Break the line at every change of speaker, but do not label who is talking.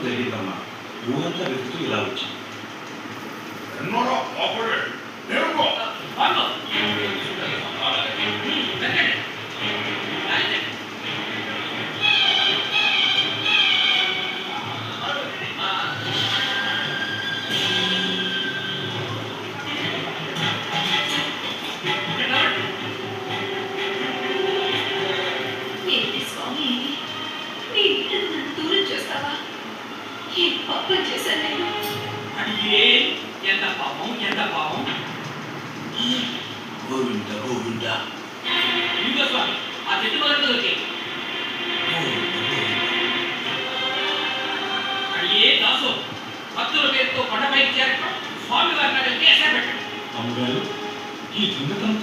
జరిగిందమ్మా. ఊరంతా వెతుకుతూ ఇలా వచ్చి
ఏంటి స్వామి నీ ఇంటిని నన్ను దూరం చేస్తావా? ఏం పాపం చేశాను నేను?
అడిగే ఎంత పాపం ఎంత పాపం.
గోవింద గోవింద
ఇదిగో స్వామి ఆ చెట్టు మొదట్లో దొరికే అడిగే దాసు భక్తుల పేరుతో కొండపైకి చేరటం స్వామి వారి నాటికి ఎసరు పెట్టండి.
అమ్మగారు ఈ దొంగతనం